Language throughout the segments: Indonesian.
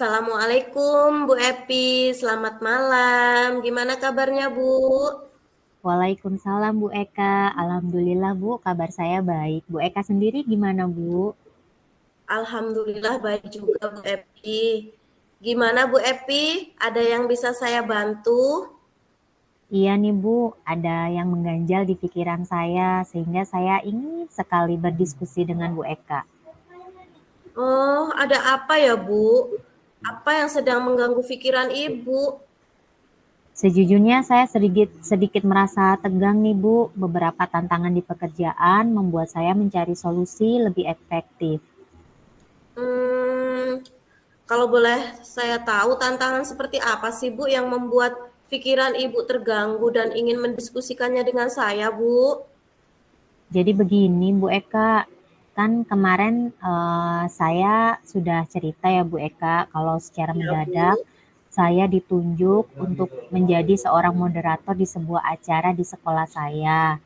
Assalamualaikum Bu Epi, selamat malam. Gimana kabarnya Bu? Waalaikumsalam Bu Eka. Alhamdulillah Bu, kabar saya baik. Bu Eka sendiri gimana Bu? Alhamdulillah baik juga Bu Epi. Gimana Bu Epi? Ada yang bisa saya bantu? Iya nih Bu, ada yang mengganjal di pikiran saya sehingga saya ingin sekali berdiskusi dengan Bu Eka. Oh, ada apa ya Bu? Apa yang sedang mengganggu pikiran Ibu? Sejujurnya saya sedikit sedikit merasa tegang nih Bu. Beberapa tantangan di pekerjaan membuat saya mencari solusi lebih efektif. Hmm, kalau boleh saya tahu tantangan seperti apa sih Bu yang membuat pikiran Ibu terganggu dan ingin mendiskusikannya dengan saya Bu? Jadi begini Bu Eka, kan kemarin saya sudah cerita ya Bu Eka, kalau secara Ya mendadak Bu. saya ditunjuk untuk menjadi seorang moderator di sebuah acara di sekolah saya.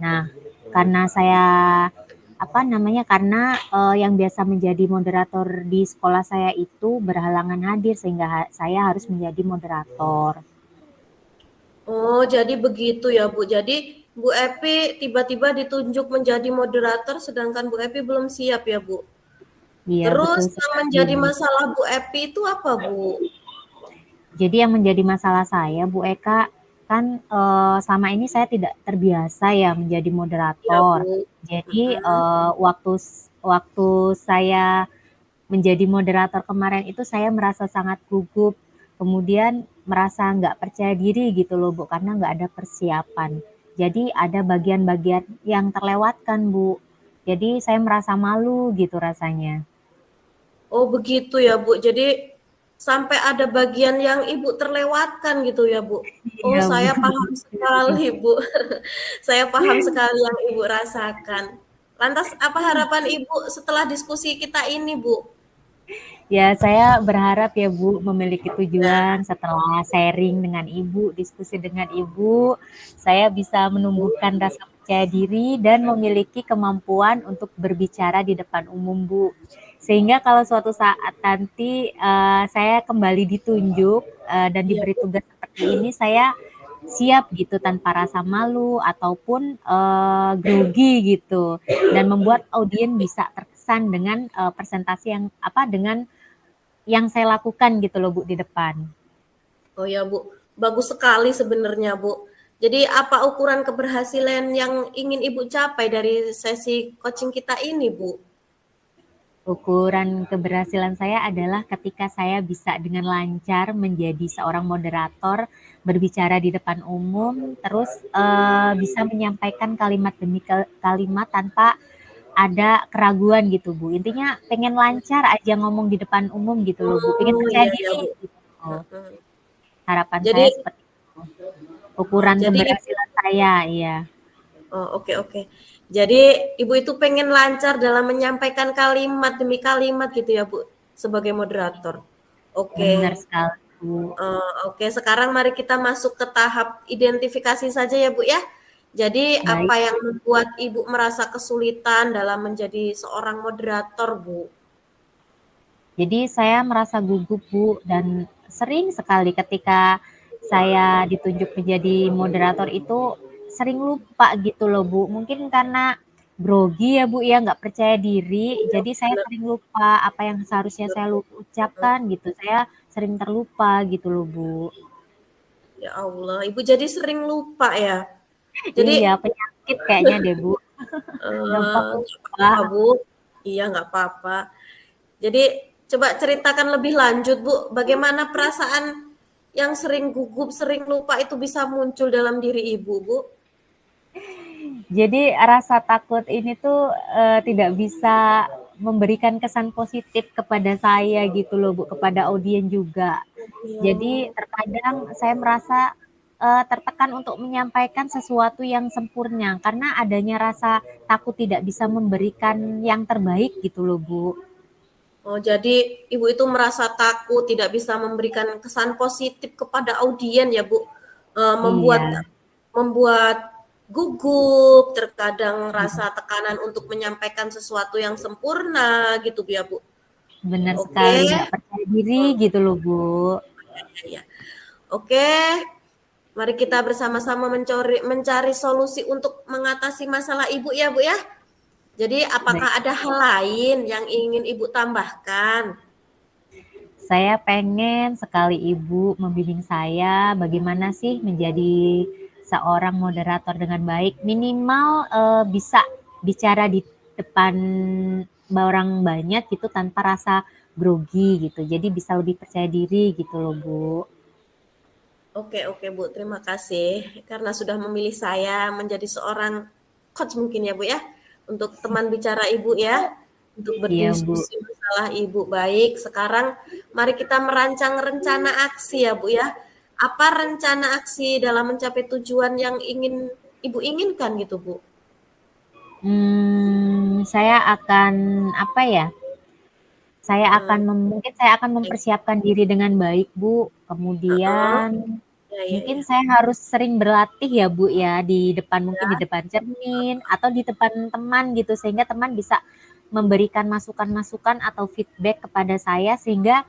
Nah, karena saya karena yang biasa menjadi moderator di sekolah saya itu berhalangan hadir sehingga saya harus menjadi moderator. Oh, jadi begitu ya, Bu. Jadi Bu Epi tiba-tiba ditunjuk menjadi moderator sedangkan Bu Epi belum siap ya, Bu. Iya, Terus betul yang sekali, menjadi Bu. masalah Bu Epi itu apa, Bu? Jadi yang menjadi masalah saya, Bu Eka, kan selama ini saya tidak terbiasa ya menjadi Iya, moderator. Bu. Jadi Mm-mm. waktu saya menjadi moderator kemarin itu saya merasa sangat gugup, kemudian merasa nggak percaya diri gitu loh Bu, karena nggak ada persiapan. Jadi ada bagian-bagian yang terlewatkan Bu. Jadi saya merasa malu gitu rasanya. Oh, begitu ya, Bu. Jadi sampai ada bagian yang Ibu terlewatkan gitu ya, Bu. Oh, Iya Bu. saya paham sekali, Bu. Saya paham sekali yang Ibu rasakan. Lantas apa harapan Ibu setelah diskusi kita ini, Bu? Ya, saya berharap ya Bu memiliki Ya, tujuan setelah sharing dengan Ibu, diskusi dengan Ibu, saya bisa menumbuhkan rasa percaya diri dan memiliki kemampuan untuk berbicara di depan umum Bu. Sehingga kalau suatu saat nanti saya kembali ditunjuk dan iya, diberi Bu. tugas seperti ini, saya siap gitu tanpa rasa malu ataupun grogi gitu dan membuat audiens bisa terkesan dengan presentasi yang dengan yang saya lakukan gitu loh Bu di depan. Oh ya Bu, bagus sekali sebenarnya Bu. Jadi apa ukuran keberhasilan yang ingin Ibu capai dari sesi coaching kita ini Bu? Ukuran keberhasilan saya adalah ketika saya bisa dengan lancar menjadi seorang moderator, berbicara di depan umum, terus bisa menyampaikan kalimat demi kalimat tanpa ada keraguan gitu Bu. Intinya pengen lancar aja ngomong di depan umum gitu loh Bu. Pengen Oh percaya iya ya diri Bu. gitu. Heeh. Harapan Jadi saya seperti itu. oh, Ukuran jadi keberhasilan saya, iya. oh, oke oke. Jadi Ibu itu pengen lancar dalam menyampaikan kalimat demi kalimat gitu ya Bu sebagai moderator. Oke. Benar sekali Bu. Oke, sekarang mari kita masuk ke tahap identifikasi saja ya Bu ya. Jadi apa Baik. yang membuat Ibu merasa kesulitan dalam menjadi seorang moderator Bu? Jadi saya merasa gugup Bu dan sering sekali ketika saya ditunjuk menjadi moderator itu sering lupa gitu loh Bu. Mungkin karena grogi ya Bu ya, nggak percaya diri, Iya, jadi saya benar, sering lupa apa yang seharusnya benar. saya ucapkan gitu. Saya sering terlupa gitu loh Bu. Ya Allah, Ibu jadi sering lupa ya. Iya, Jadi penyakit kayaknya deh Bu. Gampang nggak lupa. apa-apa Bu. Iya, nggak apa-apa. Jadi coba ceritakan lebih lanjut Bu, bagaimana perasaan yang sering gugup, sering lupa itu bisa muncul dalam diri Ibu Bu? Jadi rasa takut ini tuh tidak bisa memberikan kesan positif kepada saya gitu loh Bu, kepada audiens juga. Jadi Oh. terkadang saya merasa tertekan untuk menyampaikan sesuatu yang sempurna karena adanya rasa takut tidak bisa memberikan yang terbaik gitu loh Bu. Oh, jadi Ibu itu merasa takut tidak bisa memberikan kesan positif kepada audiens ya, Bu. Membuat Iya, membuat gugup, terkadang rasa tekanan untuk menyampaikan sesuatu yang sempurna gitu ya, Bu. benar Oke, sekali, nggak percaya diri gitu loh, Bu. ya. Oke, mari kita bersama-sama mencari solusi untuk mengatasi masalah Ibu ya, Bu ya. Jadi Baik. apakah ada hal lain yang ingin Ibu tambahkan? Saya pengen sekali Ibu membimbing saya bagaimana sih menjadi seorang moderator dengan baik. Minimal bisa bicara di depan orang banyak gitu tanpa rasa grogi gitu. Jadi bisa lebih percaya diri gitu loh, Bu. Oke Bu, terima kasih karena sudah memilih saya menjadi seorang coach mungkin ya Bu ya, untuk teman bicara Ibu ya, untuk Iya, Bu. berdiskusi masalah Ibu. Baik, sekarang mari kita merancang rencana aksi ya Bu ya. Apa rencana aksi dalam mencapai tujuan yang ingin Ibu inginkan gitu Bu? Saya akan apa ya? Hmm, Mungkin saya akan baik. mempersiapkan diri dengan baik, Bu. Heeh. Kemudian mungkin Ya. saya harus sering berlatih ya, Bu, ya, mungkin di depan cermin atau di depan teman gitu, sehingga teman bisa memberikan masukan-masukan atau feedback kepada saya sehingga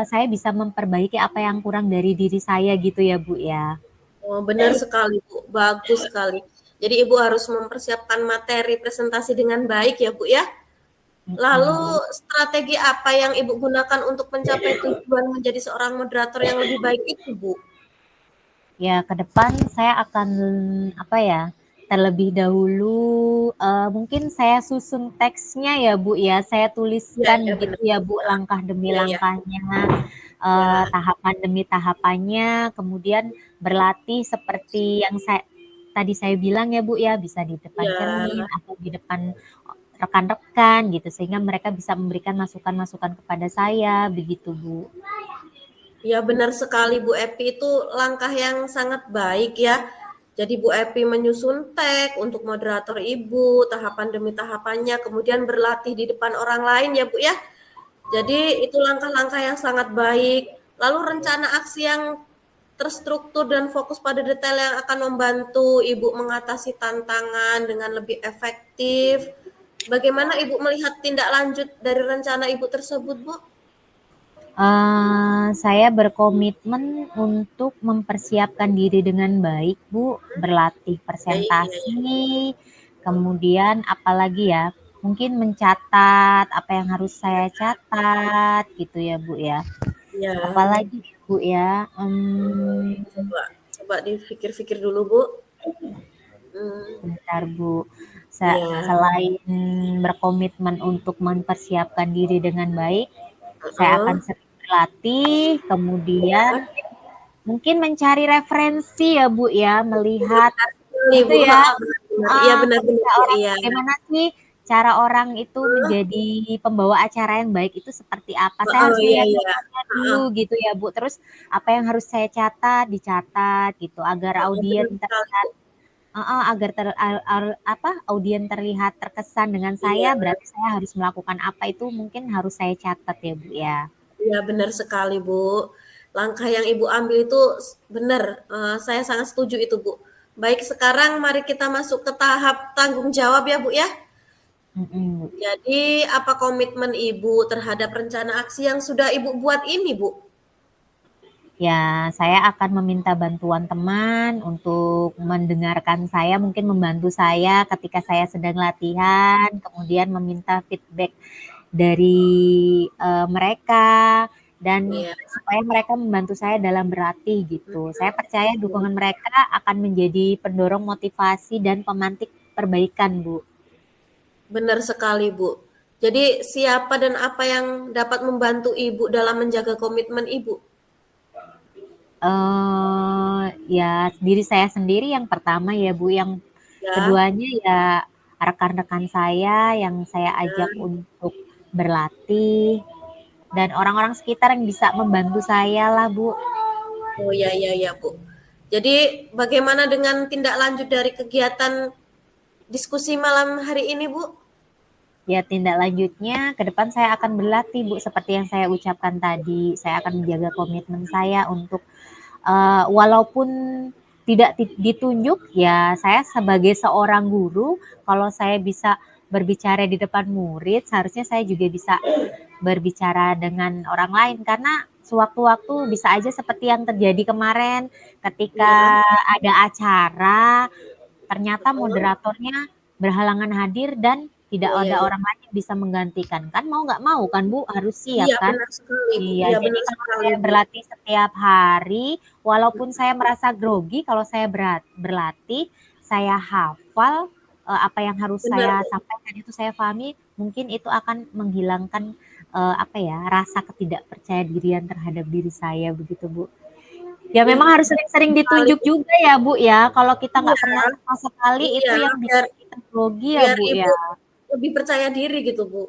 saya bisa memperbaiki apa yang kurang dari diri saya gitu ya, Bu, ya. Oh, benar sekali Bu, bagus sekali. Jadi Ibu harus mempersiapkan materi presentasi dengan baik ya Bu ya. Lalu Bu. strategi apa yang Ibu gunakan untuk mencapai tujuan menjadi seorang moderator yang lebih baik itu, Bu? Ya, ke depan saya akan apa ya? Terlebih dahulu mungkin saya susun teksnya ya, Bu, ya. Saya Iya, tuliskan iya begitu benar. ya, Bu, langkah demi Iya, iya. langkahnya, Ya, tahapan demi tahapannya, kemudian berlatih seperti yang tadi saya bilang ya, Bu, ya, bisa di depan cermin ya. atau di depan rekan-rekan gitu, sehingga mereka bisa memberikan masukan-masukan kepada saya, begitu, Bu. Ya, benar sekali Bu Epi itu langkah yang sangat baik ya. Jadi Bu Epi menyusun teks untuk moderator Ibu, tahapan demi tahapannya, kemudian berlatih di depan orang lain ya Bu ya. Jadi itu langkah-langkah yang sangat baik. Lalu rencana aksi yang terstruktur dan fokus pada detail yang akan membantu Ibu mengatasi tantangan dengan lebih efektif. Bagaimana Ibu melihat tindak lanjut dari rencana Ibu tersebut, Bu? Saya berkomitmen untuk mempersiapkan diri dengan baik, Bu, berlatih Baik, iya, iya. presentasi, kemudian apalagi ya, mungkin mencatat apa yang harus saya catat gitu ya, Bu, ya. Ya, Apalagi Bu, ya, coba coba dipikir-pikir dulu, Bu. Hmm, bentar, Bu. ya. Selain berkomitmen untuk mempersiapkan diri dengan baik, saya akan Heeh. sering berlatih, kemudian Ya. mungkin mencari referensi ya, Bu, ya, melihat Sekali, gitu Bu. ya, Heeh, benar-benar. Iya, benar-benar, ketika Bu. orang Iya. bagaimana sih cara orang itu Heeh, menjadi pembawa acara yang baik itu seperti apa. Saya heeh, harus iya, melihat iya. referensinya dulu Heeh, gitu ya, Bu. Terus apa yang harus saya catat, dicatat gitu agar heeh, audien benar sekali, terlihat Bu. agar audien terlihat terkesan dengan saya, Iya. berarti saya harus melakukan apa itu mungkin harus saya catat ya, Bu, ya. Iya benar sekali Bu. Langkah yang Ibu ambil itu benar, saya sangat setuju itu Bu. Baik sekarang mari kita masuk ke tahap tanggung jawab ya Bu ya. Bu. Jadi apa komitmen Ibu terhadap rencana aksi yang sudah Ibu buat ini Bu? Ya, saya akan meminta bantuan teman untuk mendengarkan saya, mungkin membantu saya ketika saya sedang latihan, kemudian meminta feedback dari mereka dan Iya, supaya mereka membantu saya dalam berlatih gitu. Saya percaya dukungan mereka akan menjadi pendorong motivasi dan pemantik perbaikan, Bu. benar sekali Bu. Jadi siapa dan apa yang dapat membantu Ibu dalam menjaga komitmen Ibu? Ya diri saya sendiri yang pertama ya, Bu, yang Ya, keduanya ya rekan-rekan saya yang saya ajak ya. untuk berlatih dan orang-orang sekitar yang bisa membantu saya lah, Bu. Oh ya ya ya Bu. Jadi bagaimana dengan tindak lanjut dari kegiatan diskusi malam hari ini, Bu? Ya tindak lanjutnya ke depan saya akan berlatih, Bu, seperti yang saya ucapkan tadi. Saya akan menjaga komitmen saya untuk walaupun tidak ditunjuk, ya saya sebagai seorang guru, kalau saya bisa berbicara di depan murid, seharusnya saya juga bisa berbicara dengan orang lain. Karena sewaktu-waktu bisa aja seperti yang terjadi kemarin Iya, ketika ada acara, ternyata betul. moderatornya berhalangan hadir dan tidak Iya, iya, ada iya. orang lain yang bisa menggantikan. Kan mau nggak mau kan Bu, harus siap Iya, kan? benar sekali, Bu. Iya, Iya, jadi benar kalau sekali, saya Bu. berlatih setiap hari, walaupun saya merasa grogi, kalau saya berlatih, saya hafal apa yang harus Benar, saya Bu. sampaikan itu saya pahami, mungkin itu akan menghilangkan apa ya, rasa ketidakpercaya dirian terhadap diri saya begitu, Bu. Ya Iya, memang harus sering-sering sekali, ditunjuk Bu. juga ya, Bu, ya. Kalau kita nggak Iya, pernah sama sekali iya, itu yang biar bikin kita grogi ya, biar Bu, Ibu ya. lebih percaya diri gitu, Bu.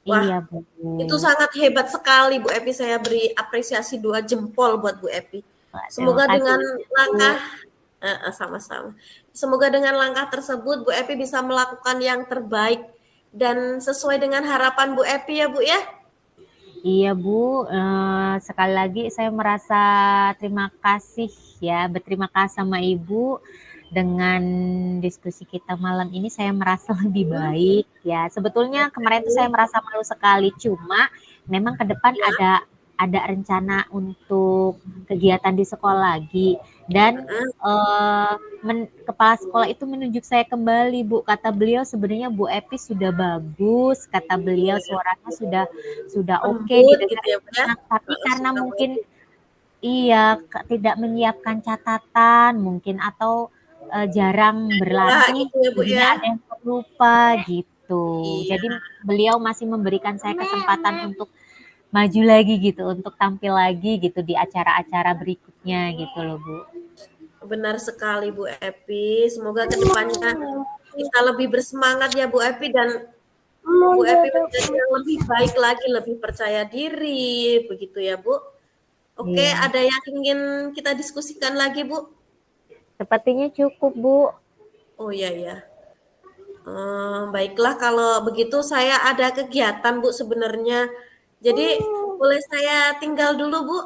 Wah, Iya, Bu. itu sangat hebat sekali Bu Epi, saya beri apresiasi 2 jempol buat Bu Epi. Wah, terima Semoga kasih dengan banyak, langkah Bu. sama-sama. Semoga dengan langkah tersebut Bu Epi bisa melakukan yang terbaik dan sesuai dengan harapan Bu Epi ya Bu ya. Iya Bu, sekali lagi saya merasa terima kasih ya, berterima kasih sama Ibu dengan diskusi kita malam ini saya merasa lebih Mhm, baik ya. Sebetulnya kemarin tuh saya oke, merasa malu sekali, cuma memang ke depan ya, ada rencana untuk kegiatan di sekolah lagi dan heeh, eh, kepala sekolah itu menunjuk saya kembali Bu. Kata beliau sebenarnya Bu Epi sudah bagus, kata beliau iya, suaranya sudah oke lembut gitu didengar ya Bu ya. enak, tapi Heeh, karena suara mungkin lembut. iya, tidak menyiapkan catatan mungkin atau, jarang Ya berlatih, itu ya Bu jadinya ya. ada yang terlupa gitu. Iya, Jadi beliau masih memberikan saya kesempatan untuk maju lagi gitu, untuk tampil lagi gitu di acara-acara berikutnya gitu loh, Bu. benar sekali Bu Epi. Semoga kedepannya kita lebih bersemangat ya Bu Epi dan Bu Epi menjadi yang lebih baik lagi, lebih percaya diri, begitu ya Bu. Oke, Iya, ada yang ingin kita diskusikan lagi Bu? sepertinya cukup, Bu. Oh iya ya. Baiklah kalau begitu saya ada kegiatan Bu sebenarnya. Jadi boleh saya tinggal dulu Bu?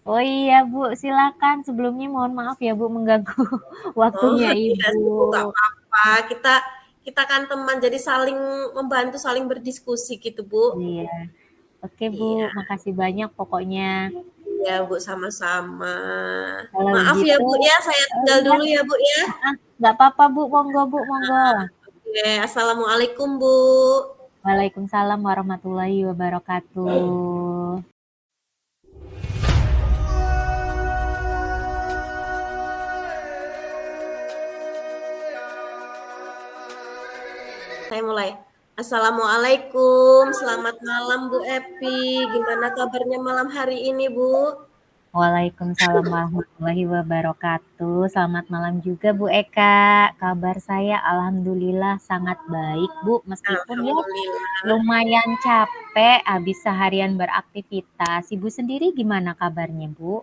Oh iya, Bu, silakan. Sebelumnya mohon maaf ya, Bu, mengganggu Oh waktunya tidak Ibu. sih Bu, nggak apa-apa. Kita kita kan teman, jadi saling membantu, saling berdiskusi gitu Bu. Iya. Oke, Bu, Iya, makasih banyak pokoknya. iya Bu, sama-sama. Kalau Maaf ya begitu, Bu ya, saya tinggal iya, dulu ya Bu ya. nggak apa-apa Bu, monggo Bu, monggo. Oke, Assalamualaikum Bu. Waalaikumsalam warahmatullahi wabarakatuh. Saya mulai. Assalamualaikum, selamat malam Bu Epi. Gimana kabarnya malam hari ini Bu? Waalaikumsalam warahmatullahi wabarakatuh. Selamat malam juga Bu Eka. Kabar saya alhamdulillah sangat baik Bu, meskipun ya Alhamdulillah. lumayan capek habis seharian beraktivitas. Ibu sendiri gimana kabarnya Bu?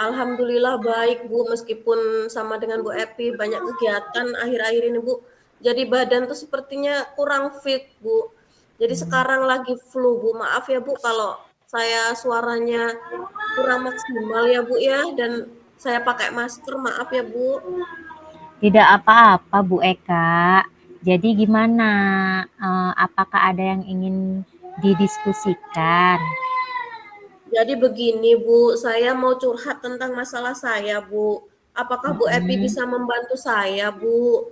Alhamdulillah baik Bu, meskipun sama dengan Bu Epi banyak kegiatan akhir-akhir ini Bu. Jadi badan tuh sepertinya kurang fit Bu. Jadi Hmm. sekarang lagi flu Bu. Maaf ya Bu kalau saya suaranya kurang maksimal ya Bu ya, dan saya pakai masker, maaf ya Bu. Tidak apa-apa Bu Eka. Jadi gimana? Apakah ada yang ingin didiskusikan? Jadi begini Bu, saya mau curhat tentang masalah saya Bu. Apakah Bu Epi Mhm. bisa membantu saya Bu?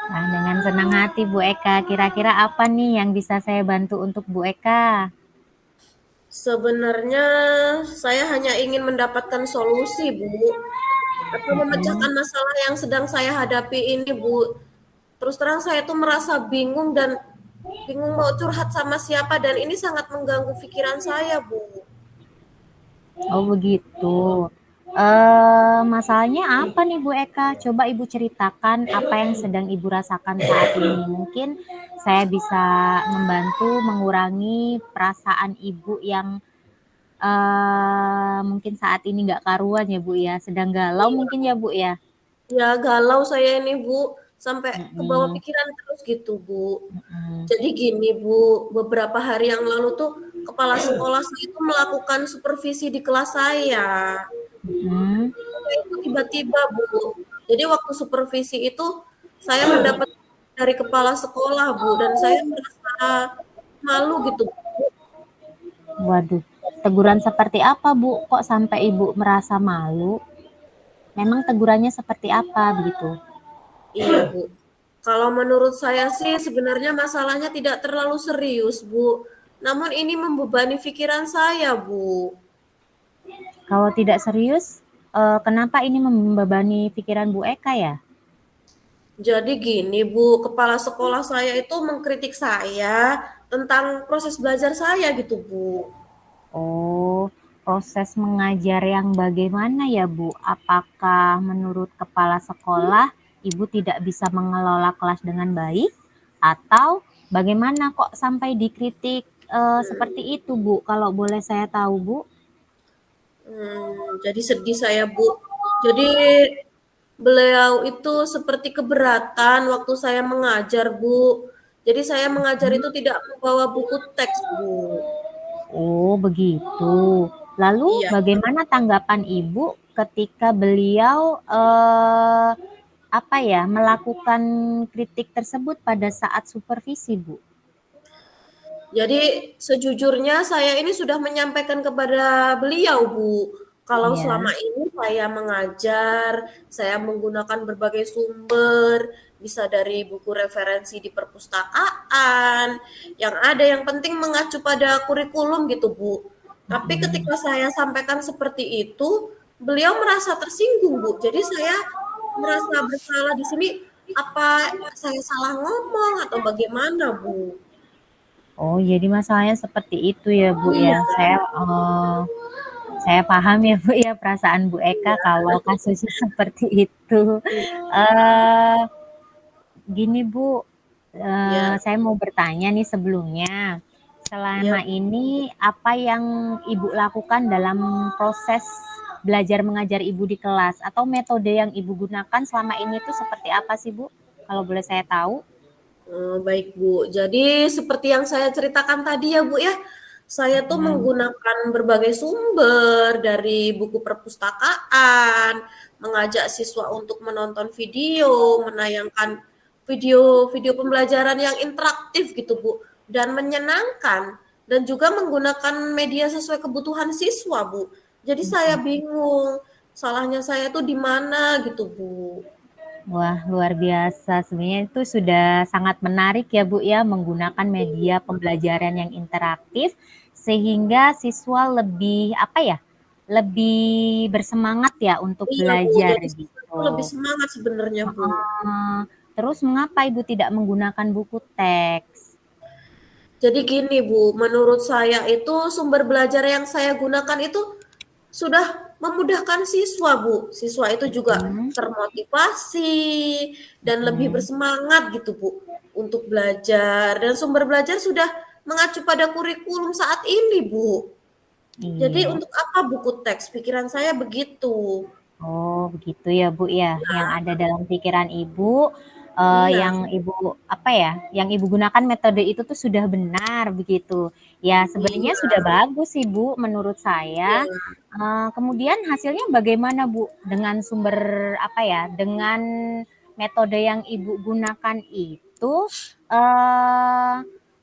Nah, dengan senang hati Bu Eka. Kira-kira apa nih yang bisa saya bantu untuk Bu Eka? Sebenarnya saya hanya ingin mendapatkan solusi Bu, atau Mhm. memecahkan masalah yang sedang saya hadapi ini Bu. Terus terang saya tuh merasa bingung dan bingung mau curhat sama siapa, dan ini sangat mengganggu pikiran saya Bu. Oh begitu. Masalahnya apa nih Bu Eka? Coba Ibu ceritakan apa yang sedang Ibu rasakan saat ini. Mungkin saya bisa membantu mengurangi perasaan Ibu yang mungkin saat ini nggak karuan ya Bu ya. Sedang galau Iya. mungkin ya Bu ya. Ya galau saya ini Bu, sampai ke bawah Mm-mm, pikiran terus gitu Bu. mm-mm, Jadi gini Bu, beberapa hari yang lalu tuh kepala sekolah saya itu melakukan supervisi di kelas saya. mm-mm, Itu tiba-tiba Bu. Jadi waktu supervisi itu saya mendapat dari kepala sekolah, Bu, dan saya merasa malu gitu. Waduh, teguran seperti apa, Bu? Kok sampai Ibu merasa malu? Memang tegurannya seperti apa begitu? Iya, Bu. Kalau menurut saya sih sebenarnya masalahnya tidak terlalu serius, Bu. Namun ini membebani pikiran saya, Bu. Kalau tidak serius, kenapa ini membebani pikiran Bu Eka ya? Jadi gini, Bu, kepala sekolah saya itu mengkritik saya tentang proses belajar saya gitu, Bu. Oh, proses mengajar yang bagaimana ya, Bu? Apakah menurut kepala sekolah Ibu tidak bisa mengelola kelas dengan baik? Atau bagaimana kok sampai dikritik seperti itu, Bu? Kalau boleh saya tahu, Bu? Jadi sedih saya, Bu. Jadi beliau itu seperti keberatan waktu saya mengajar, Bu. Jadi saya mengajar itu tidak membawa buku teks, Bu. Oh, begitu. Lalu Iya. bagaimana tanggapan Ibu ketika beliau apa ya, melakukan kritik tersebut pada saat supervisi, Bu? Jadi sejujurnya saya ini sudah menyampaikan kepada beliau, Bu, kalau Iya. selama ini saya mengajar, saya menggunakan berbagai sumber, bisa dari buku referensi di perpustakaan, yang penting mengacu pada kurikulum gitu, Bu. Tapi ketika saya sampaikan seperti itu, beliau merasa tersinggung, Bu. Jadi saya merasa bersalah di sini, apa saya salah ngomong atau bagaimana, Bu? Oh, jadi masalahnya seperti itu ya, Bu Iya, ya. Saya paham ya, Bu ya, perasaan Bu Eka kalau kasusnya seperti itu. iya, Eh, Gini, Bu, iya. saya mau bertanya nih sebelumnya. Iya, Selama ini apa yang Ibu lakukan dalam proses belajar mengajar Ibu di kelas atau metode yang Ibu gunakan selama ini tuh seperti apa sih, Bu? Kalau boleh saya tahu? baik Bu. Jadi seperti yang saya ceritakan tadi ya Bu ya, saya tuh Hmm. menggunakan berbagai sumber dari buku perpustakaan, mengajak siswa untuk menonton video, menayangkan video-video pembelajaran yang interaktif gitu Bu, dan menyenangkan, dan juga menggunakan media sesuai kebutuhan siswa Bu. Jadi saya bingung, salahnya saya tuh di mana gitu Bu. Wah, luar biasa. Sebenarnya itu sudah sangat menarik ya, Bu ya, menggunakan media pembelajaran yang interaktif sehingga siswa lebih apa ya? Lebih bersemangat ya untuk Iya Bu, belajar jadi siswa tuh lebih gitu. semangat sebenarnya Bu. Heeh. Terus mengapa Ibu tidak menggunakan buku teks? Jadi gini Bu, menurut saya itu sumber belajar yang saya gunakan itu sudah memudahkan siswa Bu. Siswa itu juga Mhm, termotivasi dan lebih mhm. bersemangat gitu Bu untuk belajar. Dan sumber belajar sudah mengacu pada kurikulum saat ini Bu. Jadi Iya. untuk apa buku teks? Pikiran saya begitu. Oh, begitu ya, Bu, ya. Yang ada dalam pikiran Ibu, Iya, yang Ibu apa ya, yang Ibu gunakan metode itu tuh sudah benar begitu. Ya, sebenarnya iya, sudah bagus sih, Bu, menurut saya. iya. Kemudian hasilnya bagaimana, Bu? Dengan sumber apa ya, dengan metode yang Ibu gunakan itu, eee,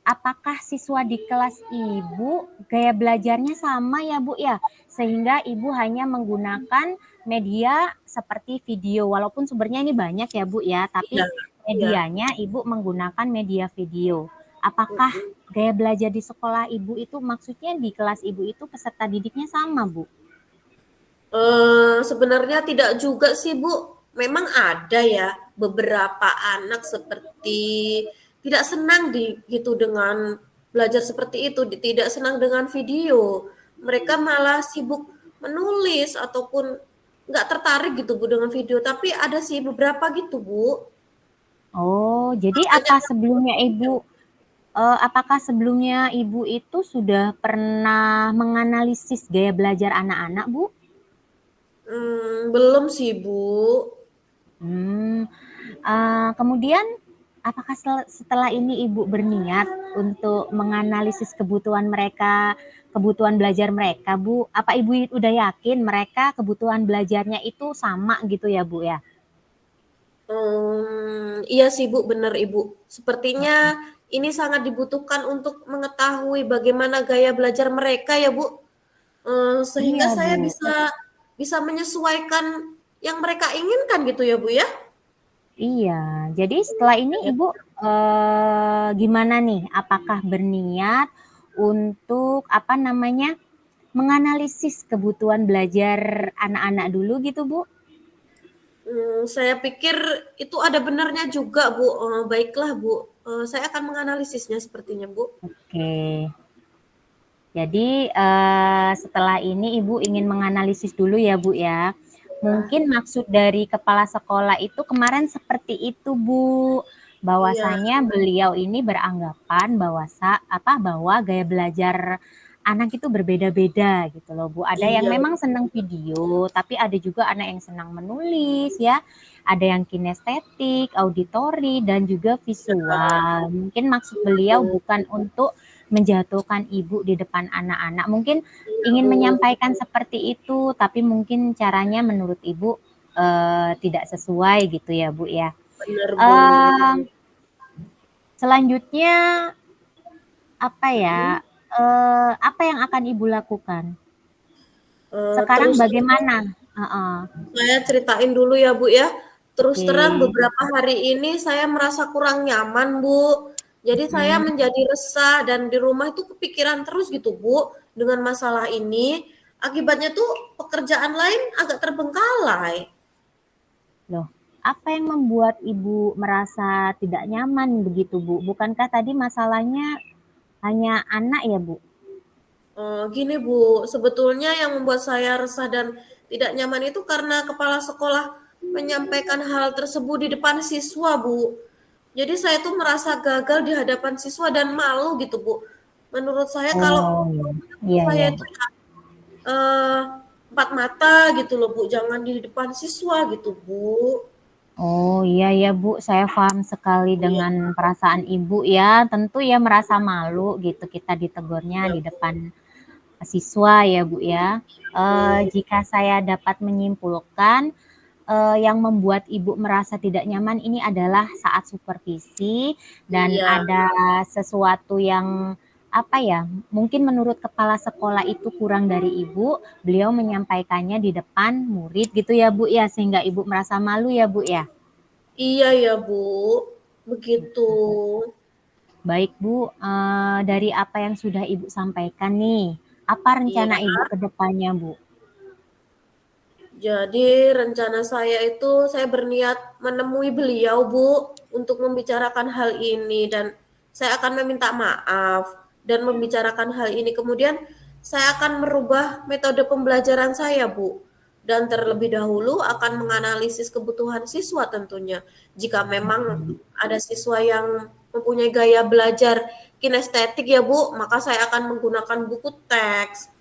apakah siswa di kelas Ibu gaya belajarnya sama ya, Bu, ya? Sehingga Ibu hanya menggunakan media seperti video, walaupun sumbernya ini banyak ya Bu ya, tapi Iya, iya. medianya Ibu menggunakan media video. Apakah gaya belajar di sekolah Ibu itu maksudnya di kelas Ibu itu peserta didiknya sama Bu? Sebenarnya tidak juga sih, Bu. Memang ada ya beberapa anak seperti tidak senang gitu dengan belajar seperti itu, tidak senang dengan video. Mereka malah sibuk menulis ataupun nggak tertarik gitu Bu dengan video. Tapi ada sih beberapa gitu Bu. Oh, jadi Makanya apakah sebelumnya Ibu itu sudah pernah menganalisis gaya belajar anak-anak Bu? belum sih Bu. Hmm, kemudian apakah setelah ini Ibu berniat untuk menganalisis kebutuhan mereka, kebutuhan belajar mereka, Bu? Apa Ibu udah yakin mereka kebutuhan belajarnya itu sama gitu ya, Bu ya? Iya sih Bu, benar Ibu. Sepertinya ini sangat dibutuhkan untuk mengetahui bagaimana gaya belajar mereka ya Bu, sehingga Iya, saya Bu. bisa bisa menyesuaikan yang mereka inginkan gitu ya Bu ya? Iya. Jadi setelah ini Ibu gimana nih? Apakah berniat untuk apa namanya? Menganalisis kebutuhan belajar anak-anak dulu gitu, Bu? Saya pikir itu ada benarnya juga Bu, baiklah Bu, saya akan menganalisisnya sepertinya Bu. Oke. Jadi setelah ini Ibu ingin menganalisis dulu ya Bu ya. Mungkin maksud dari kepala sekolah itu kemarin seperti itu Bu. Iya, Bahwasanya beliau ini beranggapan bahwa gaya belajar anak itu berbeda-beda gitu loh Bu. Ada yang iya, memang senang video, tapi ada juga anak yang senang menulis ya. Ada yang kinestetik, auditori, dan juga visual. Mungkin maksud iya beliau Bu, bukan untuk menjatuhkan ibu di depan anak-anak. Mungkin iya ingin Bu, menyampaikan seperti itu, tapi mungkin caranya menurut ibu tidak sesuai gitu ya Bu ya. benar Bu. Eh, Selanjutnya apa ya? Mhm, Apa yang akan ibu lakukan? Sekarang terus terang bagaimana? Uh-uh. saya ceritain dulu ya Bu ya. Terus Oke. terang beberapa hari ini saya merasa kurang nyaman Bu. Jadi saya Mm-mm. menjadi resah dan di rumah itu kepikiran terus gitu Bu dengan masalah ini. Akibatnya tuh pekerjaan lain agak terbengkalai. Loh, apa yang membuat ibu merasa tidak nyaman begitu Bu? Bukankah tadi masalahnya hanya anak ya Bu? Gini Bu, sebetulnya yang membuat saya resah dan tidak nyaman itu karena kepala sekolah menyampaikan hal tersebut di depan siswa Bu. Jadi saya tuh merasa gagal di hadapan siswa dan malu gitu Bu. Menurut saya kalau Oh, iya, saya iya. itu ya eh, empat mata gitu loh Bu, jangan di depan siswa gitu Bu. Oh, iya ya, Bu, saya paham sekali Iya, dengan perasaan Ibu ya. Tentu ya merasa malu gitu kita ditegurnya iya di depan siswa ya, Bu ya. Bu. Jika saya dapat menyimpulkan, yang membuat Ibu merasa tidak nyaman ini adalah saat supervisi dan Iya, ada sesuatu yang apa ya, mungkin menurut kepala sekolah itu kurang dari Ibu, beliau menyampaikannya di depan murid gitu ya, Bu ya, sehingga Ibu merasa malu ya, Bu ya. iya ya Bu, begitu. Baik Bu, dari apa yang sudah Ibu sampaikan nih, apa Iya. rencana Ibu ke depannya Bu? Jadi rencana saya itu saya berniat menemui beliau Bu untuk membicarakan hal ini dan saya akan meminta maaf dan membicarakan hal ini. Kemudian saya akan merubah metode pembelajaran saya Bu dan terlebih dahulu akan menganalisis kebutuhan siswa tentunya. Jika memang ada siswa yang mempunyai gaya belajar kinestetik ya Bu, maka saya akan menggunakan buku teks.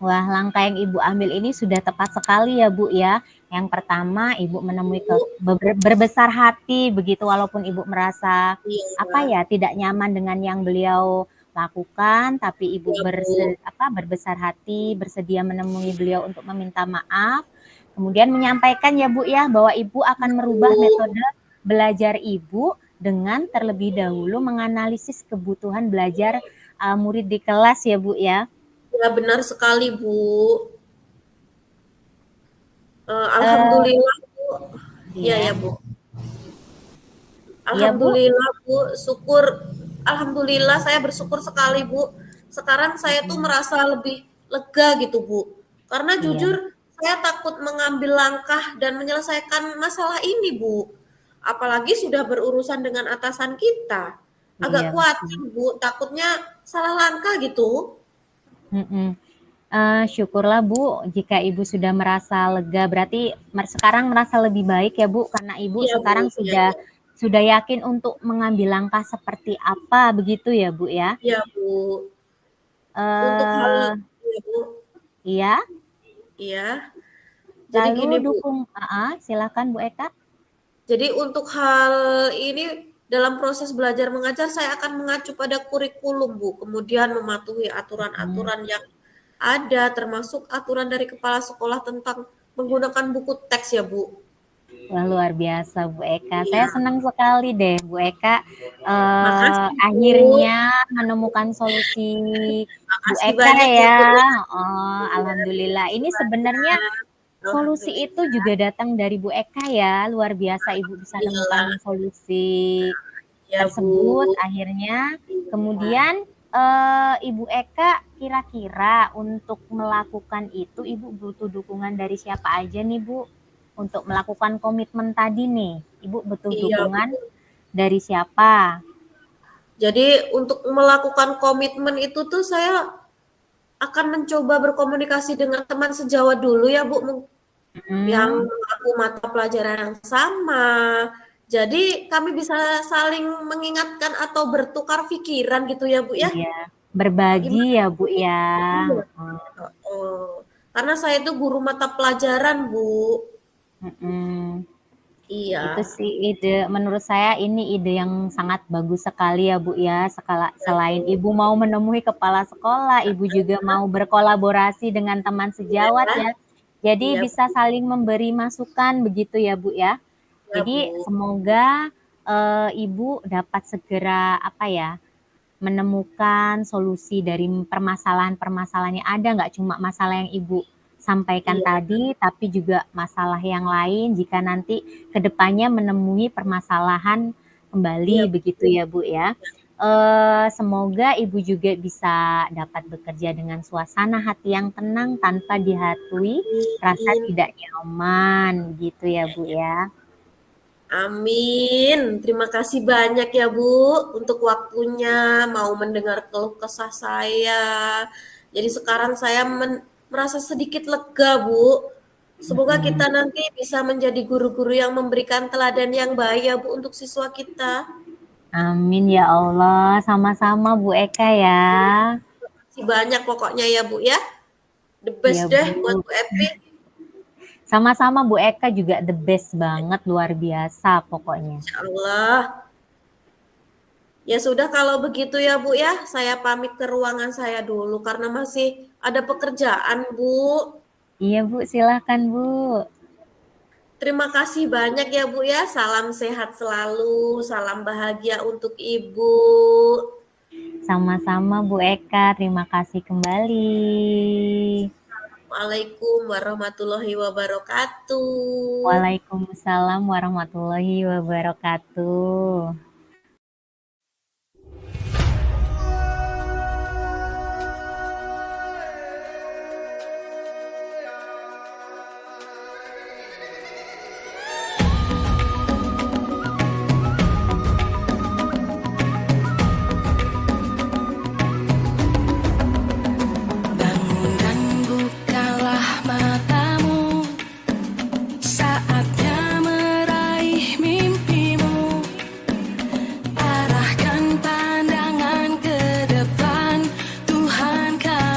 Wah, langkah yang Ibu ambil ini sudah tepat sekali ya Bu ya. Yang pertama, Ibu menemui berbesar hati begitu walaupun Ibu merasa apa Iya, ya, tidak nyaman dengan yang beliau lakukan, tapi Ibu iya Bu. berbesar hati, bersedia menemui beliau untuk meminta maaf. Kemudian menyampaikan ya Bu ya bahwa Ibu akan merubah Bu. metode belajar Ibu dengan terlebih dahulu menganalisis kebutuhan belajar murid di kelas ya Bu ya. Ya benar sekali Bu. Eh, Alhamdulillah Bu. Iya ya iya, Bu. iya Bu. Alhamdulillah Bu, alhamdulillah saya bersyukur sekali Bu. Sekarang saya tuh Mm-mm. merasa lebih lega gitu Bu. Karena Iya, jujur saya takut mengambil langkah dan menyelesaikan masalah ini Bu. Apalagi sudah berurusan dengan atasan kita. iya Agak betul. khawatir Bu, takutnya salah langkah gitu. Mm-mm. Syukurlah Bu, jika Ibu sudah merasa lega, berarti sekarang merasa lebih baik ya Bu, karena Ibu Iya Bu, sekarang iya sudah iya. sudah yakin untuk mengambil langkah seperti apa begitu ya Bu ya. Iya Bu. Untuk hal Eh, iya Bu. iya, Iya. Jadi lalu gini Bu, dukung, silakan Bu Eka. jadi untuk hal ini dalam proses belajar mengajar saya akan mengacu pada kurikulum Bu, kemudian mematuhi Hmm. aturan-aturan yang ada termasuk aturan dari kepala sekolah tentang menggunakan buku teks ya Bu. Wah, luar biasa Bu Eka. Saya Iya, senang sekali deh Bu Eka makasih Bu. akhirnya menemukan solusi Bu Makasih Eka banyak ya ya. Bu ya. Oh, Iya, alhamdulillah. makasih Ini sebenarnya banyak. solusi itu Alhamdulillah. juga datang dari Bu Eka ya. Luar biasa Ibu bisa nemukan Alhamdulillah. solusi Ya tersebut Bu. akhirnya. Iya. Kemudian Ibu Eka kira-kira untuk melakukan itu Ibu butuh dukungan dari siapa aja nih Bu? Untuk melakukan komitmen tadi nih, Ibu butuh Iya dukungan Bu. dari siapa? Jadi untuk melakukan komitmen itu tuh saya akan mencoba berkomunikasi dengan teman sejawat dulu ya Bu, yang Mhm, aku mata pelajaran yang sama. Jadi kami bisa saling mengingatkan atau bertukar pikiran gitu ya Bu ya. iya, berbagi Gimana ya Bu? Bu ya. Iya. Heeh, Heeh. Karena saya itu guru mata pelajaran Bu. mhm. Itu Iya. sih ide, menurut saya ini ide yang sangat bagus sekali ya Bu ya. Ya Selain Bu. Ibu mau menemui kepala sekolah, Ibu juga mau berkolaborasi dengan teman Iya. sejawat ya. Jadi Iya bisa Bu. saling memberi masukan begitu ya Bu ya. Ya Jadi Bu. semoga Ibu dapat segera apa ya, menemukan solusi dari permasalahan-permasalahan yang ada, nggak cuma masalah yang Ibu sampaikan Iya. tadi, tapi juga masalah yang lain jika nanti kedepannya menemui permasalahan Iya kembali begitu Bu. ya Bu ya. Semoga Ibu juga bisa dapat bekerja dengan suasana hati yang tenang tanpa dihantui rasa Amin. tidak nyaman gitu ya Bu ya. Amin. Terima kasih banyak ya Bu untuk waktunya mau mendengar keluh kesah saya. Jadi sekarang saya merasa sedikit lega Bu. Semoga Mm-mm. kita nanti bisa menjadi guru-guru yang memberikan teladan yang baik ya Bu untuk siswa kita. Amin ya Allah, sama-sama Bu Eka ya. Terima kasih banyak pokoknya ya Bu ya. The Ya best deh buat Bu. Bu Epi. Sama-sama Bu Eka juga the best banget, luar biasa pokoknya. Insya Allah. Ya sudah kalau begitu ya Bu ya, saya pamit ke ruangan saya dulu karena masih ada pekerjaan Bu. Iya Bu, silahkan Bu. Terima kasih banyak ya Bu ya, salam sehat selalu, salam bahagia untuk Ibu. Sama-sama Bu Eka, terima kasih kembali. Waalaikumsalam warahmatullahi wabarakatuh. Waalaikumsalam warahmatullahi wabarakatuh.